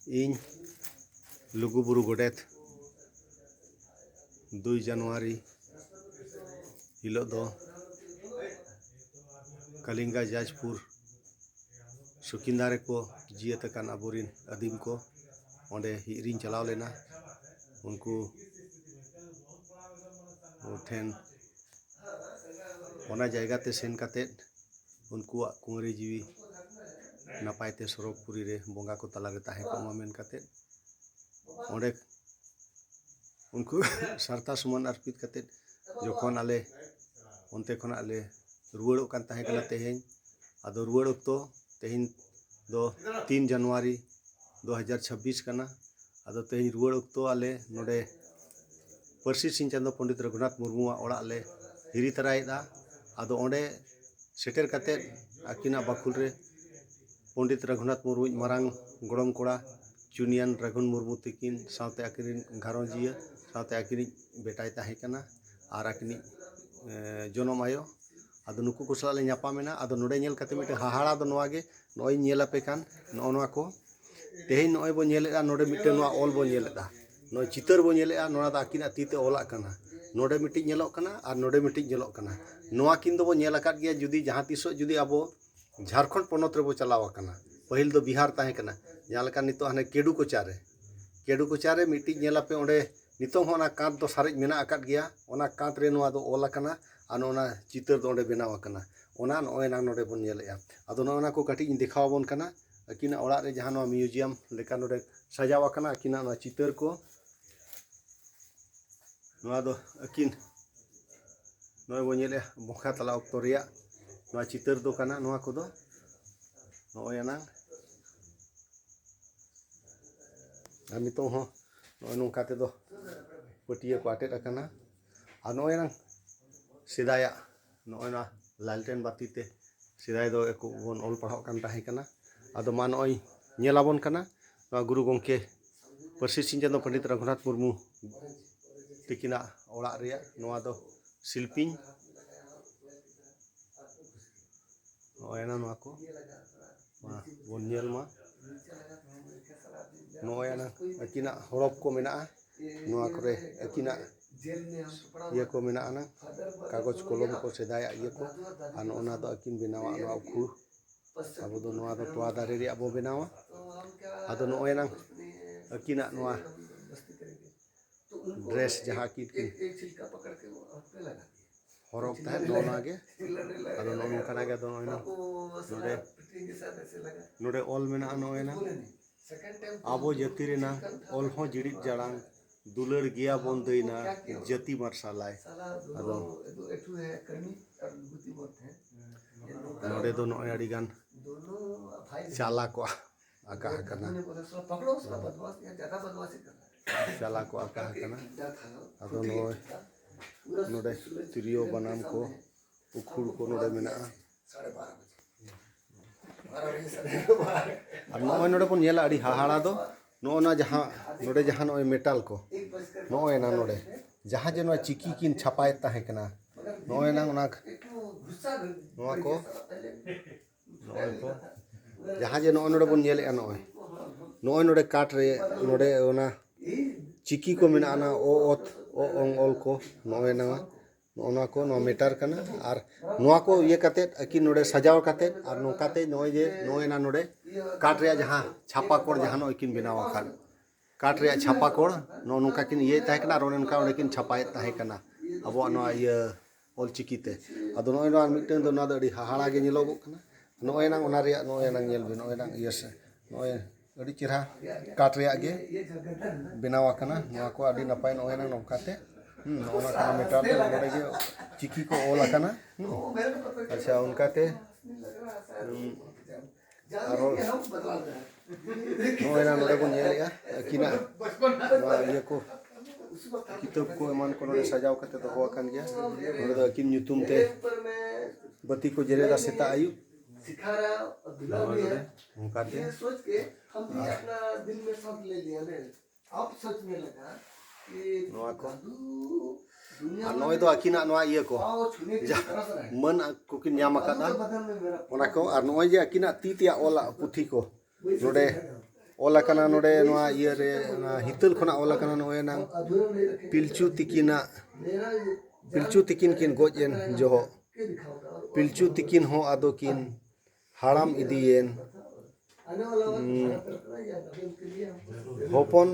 ᱤᱧ ᱞᱩᱜᱩᱵᱩᱨᱩ ᱜᱚᱰᱮᱛ 2 ᱡᱟᱱᱩᱣᱟᱨᱤ ᱦᱤᱞᱳᱜ ᱫᱚ ᱠᱟᱞᱤᱝᱜᱟ ᱡᱟᱡᱽᱯᱩᱨ ᱥᱩᱠᱤᱱᱫᱟ ᱨᱮᱠᱚ ᱡᱤᱭᱟᱹᱛ ᱟᱠᱟᱱ ᱟᱵᱚᱨᱤᱱ ᱟᱹᱫᱤᱢ ᱠᱚ ᱚᱸᱰᱮ ᱦᱤᱨᱤᱧ ᱪᱟᱞᱟᱣ ᱞᱮᱱᱟ᱾ ᱩᱱᱠᱩ ᱴᱷᱮᱱ ᱚᱱᱟ ᱡᱟᱭᱜᱟ ᱛᱮ ᱥᱮᱱ ᱠᱟᱛᱮᱫ ᱩᱱᱠᱩᱣᱟᱜ ᱠᱩᱸᱣᱟᱹᱨᱤ ᱡᱤᱣᱤ ᱱᱟᱯᱟᱭ ᱛᱮ ᱥᱚᱨᱚᱜᱽ ᱯᱩᱨᱤ ᱨᱮ ᱵᱚᱸᱜᱟ ᱠᱚ ᱛᱟᱞᱟᱨᱮ ᱛᱟᱦᱮᱸ ᱠᱚᱜ ᱢᱟ ᱢᱮᱱ ᱠᱟᱛᱮᱫ ᱚᱸᱰᱮ उनको सारता सुमन अर्पित कतेद जोखन आले उनते खन आले रुवाड़ोग कान ताहें कना तेहें आदो रुवाड़ अक्तो तेहें दो 3 जनवरी 2026 कना आदो तेहें रुवाड़ अक्तो आले नोडे परसी सिंह चांदो पंडित रघुनाथ मुर्मुआ ओड़ा ले हिरी तरायदा आदो ओंडे सेटेर कतेद आकिना बाखुल रे पंडित रघुनाथ मुर्मु मारांग गोड़म कोड़ा चुनियान रघुन मुर्मु तकिन सावते आकिन घारोंजिया सावते आकिन बेटाय ताहें कना आर आकिन जनम आयो आदो नुकु को साला ले ᱧᱟᱯᱟᱢᱮᱱᱟ आदो नोडे ñᱮल कते मिटे हाहाड़ा दो नोवा गे नोय ñᱮल आपे कान नोवा को तेहें नोय बो ñᱮᱞᱮदा नोडे मिटे नोवा ऑल बो ñᱮᱞᱮदा नोय चितर बो ñᱮᱞᱮदा नोना दा आकिना तीते ऑलआ कना नोडे मिटे ñᱮᱞᱚᱜ कना आर नोडे मिटे ñᱮᱞᱚᱜ कना नोवा किन दो बो ñᱮल आकाद गया जुदी जहां तिसो जुदी आबो झारखंड पोनोत रे बो चलाव कना पहिल दो बिहार ताहें कना जहां लका नितो हाने केडू कोचारे मिट्टी ñᱮᱞ आपे ओंडे नितो होना कांत दो सारेज मेना आकाद गया ओना कांत रे नोवा दो ऑल कना आर ओना चितर दो ओंडे बनाव कना ओना नोय ना नोडे बोन ñᱮᱞᱮआ आदो नोना को काटी देखाव बोन कना अकिना ओड़ा रे जहां नोवा म्यूजियम लेका नोडे सजाव कना अकिना नोवा चितर को नोवा दो अकिन नोय बो ñᱮᱞᱮआ बोखा तला अक्तो रेया नोवा चितर दो कना नोवा कोदो नोय ना आर नितो हो नोय नोंका ते दो पटिया को आटेद अकना आर नोय ना सिदाया नोय ना लालटेन बाती ते सिदाय दो एको बोन ऑल पढ़ाव कान ताहें कना आदो मा नोय ñᱮᱞᱟᱵᱚᱱ कना नोवा गुरु गोंके परसी सिंह चांदो पंडित रघुनाथ मुर्मु तकिना ओड़ा रेया नोवा दो शिल्पी नोय ना नोवा को मा बोन ñᱮल मा नोय ना अकिना हड़प को मेना नोवा करे अकिना ये को मेना ना कागज कलम को सेदाया ये को आन ओना दो अकिन बनावा नोवा उखुर अब दो नोवा दो तोआ दारे रे अब बनावा आदो नोय ना अकिना नोवा ड्रेस जहां की हरक ताहे नोना गे आदो नोन कना गे दो नोय ना नोडे ऑल मेना नोय ना आबो जाति रेना ऑल हो जिड़ित जाड़ांग दुलर गिया बोन दैना जाति मार्शालाय आदो नोडे दो नोय अड़ी गान चाला को आका कना चाला को आका कना आदो नोय नोडे तिरियो बनाम को उखुड़ को नोडे मेना और नोय नोडे बन ñᱮᱞᱟ अड़ी हाहाड़ा दो नोना जहां नोडे जहां नोय मेटल को नोय ना नोडे जहां जे नोय चिकी किन छापाय ताहें कना नोय ना ओना नोवा को जहां जे नोय नोडे बन ñᱮᱞᱮआ नोय नोय नोडे काट रे नोडे ओना चिकी को मेना ना ओ ओत ओ ओंग ऑल को नोय ना नोना को नो मेटर कना और नोवा को ये कते अकिन नोडे सजाव कते और नोकाते नोय जे नोय ना नोडे काट रे जहां छापा कोड जहां नो किन बनाव खान काट रे छापा कोड नो नोका किन ये ताहे कना और नोनका ओडे किन छापाय ताहे कना अब नो ये ऑल चिकीते आदो नोय ना मिटन दो ना दो अड़ी हाहाड़ा गे ñᱮᱞᱚᱜ कना नोय ना ओना रे नोय ना ñᱮल बे नोय ना यस नोय अड़ी चिरा काट रे गे बनाव कना नोवा को अड़ी नपाय नोय ना नोकाते नोना कना मेटार दो नोडे गे चिकी को ऑल कना अच्छा उनकाते आरो नोय ना नोडे बन ñᱮᱞᱮआ अकिना ये को किताब को एमान को नोडे सजाव कते दो हो कान गया नोडे दो अकिन ᱧᱩᱛᱩᱢ ते बत्ती को जेरेदा सेता आयु सिखा रहा और दुला भी है ये सोच के हम भी अपना दिल में सोच ले लिया ने अब सच में लगा कि नोवा को आ नोय दो अकिना नोवा ये को मन को किन ᱧᱟᱢ आकादा ओना को आर नोय जे अकिना तीतिया ओला पुथी को नोडे ᱚᱞ ᱟᱠᱟᱱᱟ ᱱᱚᱰᱮ ᱱᱚᱣᱟ ᱤᱭᱟᱹ ᱨᱮ ᱦᱤᱛᱟᱹᱞ ᱠᱷᱚᱱᱟᱜ ᱚᱞ ᱟᱠᱟᱱᱟ ᱱᱚᱜᱼᱚᱭ ᱱᱟᱝ ᱯᱤᱞᱪᱩ ᱛᱤᱠᱤᱱ ᱠᱤᱱ ᱜᱚᱡ ᱮᱱ ᱡᱚᱦᱚᱜ ᱯᱤᱞᱪᱩ ᱛᱤᱠᱤᱱ ᱦᱚᱸ ᱟᱫᱚ ᱠᱤᱱ ᱦᱟᱲᱟᱢ ᱤᱫᱤᱭᱮᱱ ᱦᱚᱯᱚᱱ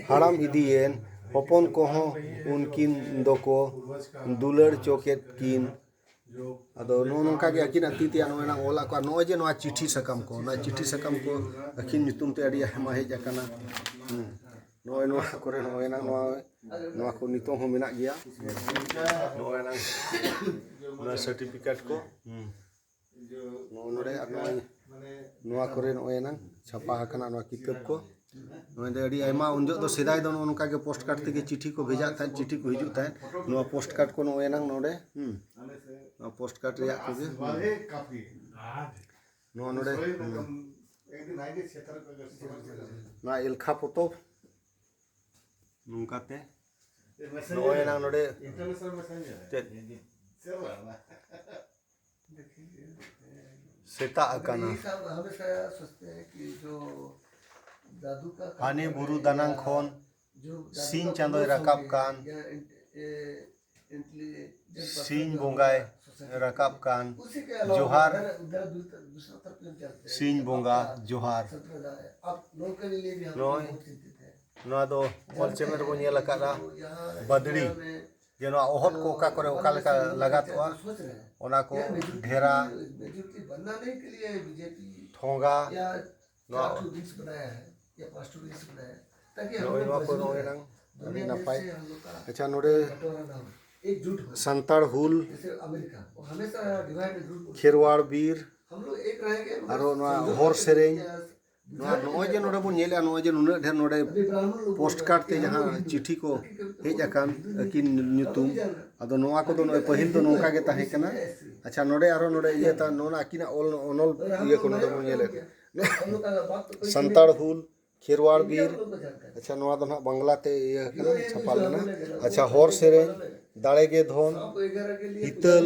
ᱦᱟᱲᱟᱢ ᱤᱫᱤᱭᱮᱱ ᱦᱚᱯᱚᱱ ᱠᱚᱦᱚᱸ उनकिन दको दुलड़ चौकेट किन अदो नोंका गे अकिन अतीतिया नोना ओला को नोय जे नोआ चिट्ठी सकम को ना चिट्ठी सकम को अकिन नितुम ते अडी हेमा हेज अकना नोय नोआ करे नोय ना नोआ को नितो हो मेना गया नोय ना ना सर्टिफिकेट को नोडे नोय नोआ करे नोय ना छापा हकना नोआ किताब को नोय दे अडी आयमा उनजो दो सेदाय दो नोनका के पोस्ट कार्ड ते चिट्ठी को भेजा था चिट्ठी को हिजु था नोआ पोस्ट कार्ड को नोय ना नोडे पोस्ट कार्ड रिया को गे नो नोडे ना इलखा पोतो नुकाते नोय ना नोडे सेता अकाना हाने बुरु दानांग खोन सिंह चांदोय रकाब कान सिंह बोंगाय रकाब कान जोहार सिंह बोंगा जोहार नोय नोआ दो ऑलचेमेर बो नेल अकादा बदड़ी जे नोआ ओहत को ओका करे ओका लेका लगातोआ ओना को ढेरा ठोंगा नोआ अच्छा नोडे संताड़ हुल खेरवाड़ बीर आरो नोआ होर सेरेñ नोय जे नोडे बो नेले नोय जे नुना ढेर नोडे पोस्ट कार्ड ते जहां चिट्ठी को हेज अकान अकिन ᱧᱩᱛᱩᱢ अदो नोआ को दो नोय पहिल दो नोका गे ताहे कना अच्छा नोडे आरो नोडे इया ता नोना अकिना ओनल इया को नोडे बो नेले संताड़ हुल खेरवाड़ बीर अच्छा नोआ दो ना बांग्ला ते इया कना छापाल लेना अच्छा होर सेरेñ दाड़े गे धोन हितल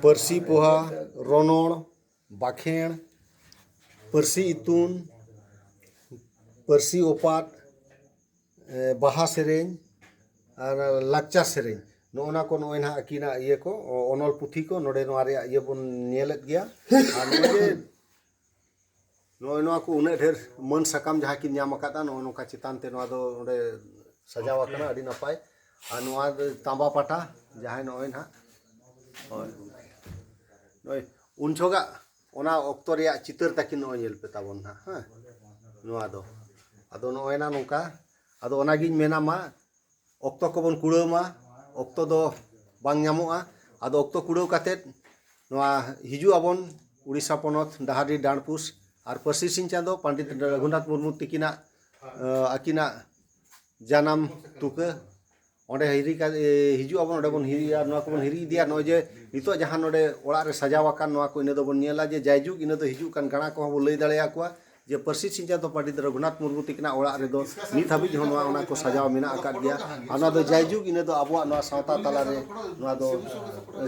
परसी पोहा रोनोड़ बाखेण परसी इतुन परसी ओपाट बाहा सेरेñ और लाक्चा सेरेñ नोना को नोय ना अकिना इये को ओनल पुथी को नोडे नोआ रे इये बन नेलत गया और नोय नोआ को उन्हें ढेर मन सकाम जहाँ किन ᱧᱟᱢ अकादा नोय नोका चितान ते नोआ दो नोडे सजाव अकना अडी नपाय और नोआ तांबा पाटा जहाँ नोय ना नोय उन छोगा ओना ऑक्तो रिया चितर ताकिन नोय नेल पे ताबोन ना हां नोआ दो अदो नोय ना नोका अदो ओना गिन मेना मा ऑक्तो को बन कुड़ाव मा ऑक्तो दो बांग ᱧᱟᱢᱚᱜᱼᱟ अदो ऑक्तो कुड़ाव काते नोआ हिजु आबोन उड़ीसा पोनोत डाहाडी डांडपुस और परसी सिंह चांदो पंडित रघुनाथ मुर्मू तिकिना अकिना जानम तुका ओंडे हिरी का हिजु आबोन ओंडे बन हिरिया नोआ को बन हिरी दिया नोय जे नितो जहां नोडे ओड़ा रे सजाव अकान नोआ को इने दो बन नेला जे जायजुग इने दो हिजु कान गाणा को बो लई दाड़ेया कोआ जे परसी सिंह चांदो पंडित रघुनाथ मुर्मू तिकिना ओड़ा रे दो नित हाबिज हो नोआ ओना को सजाव मेना अकाद गया ओना दो जायजुग इने दो आबोआ नोआ सावता तला रे नोआ दो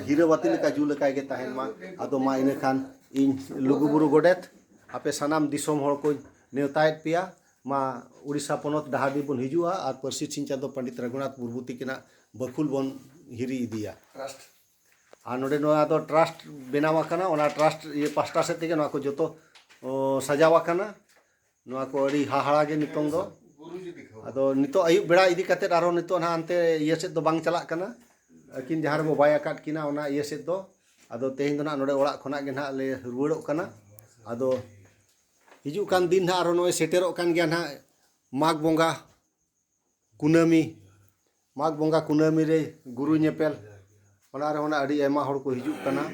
हीराबाती लेका जु लेका गे ताहेन मा आदो मा इने खान इन लुगुबुरु गोडेत आपे सनाम दिसोम हर को नेवतायत पिया मा उड़ीसा पोनोत डाहाडी बन हिजुआ और परसी सिंह चांदो पंडित रघुनाथ मुर्मू तिकिना बकुल बन हिरी इदिया ट्रस्ट और नोडे नोआ दो ट्रस्ट बेनावा कना ओना ट्रस्ट ये पास्टा से तेगे नोआ को जोतो सजावा कना नोआ को अड़ी हाहाड़ा गे नितोंग दो अदो नितो अयुब बेड़ा इदी काते आरो नितो ना अंते ये से दो बांग चला कना अकिन जहां रे बो बाय अकाट किना ओना ये से दो अदो तेहिं दो ना नोडे ओड़ा खना गे ना ले रुवाड़ो कना अदो हिजु कान दिन ना आरो नोय सेटेरो कान गया ना माघ बोंगा कुनामी रे गुरु नेपेल ओना रे ओना अड़ी एमा हड़ को हिजु कना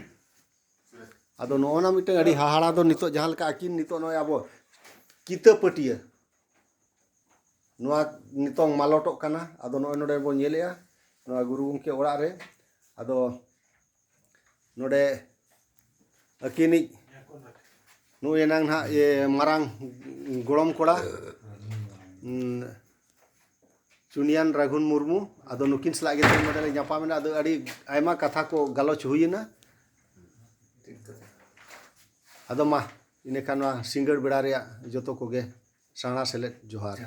अदो नोना मिटे अड़ी हाहाड़ा दो नितो जहां लका अकिन नितो नोय आबो किता पटिया नोआ नितोंग मालोटो कना अदो नोय नोडे बो नेलेया नोआ गुरु गंके ओड़ा रे अदो नोडे अकिनी नुय नांग ना ये मारांग गोड़म कोड़ा चुनियान राघुन मुर्मू आदो नुकिन सलाह के तेल नोडे ᱧᱟᱯᱟᱢ आदो अड़ी आयमा कथा को गलोच हुईना आदो मा इने खान सिंगड़ बेड़ा रे जतो को गे साणा सेलेद जोहार।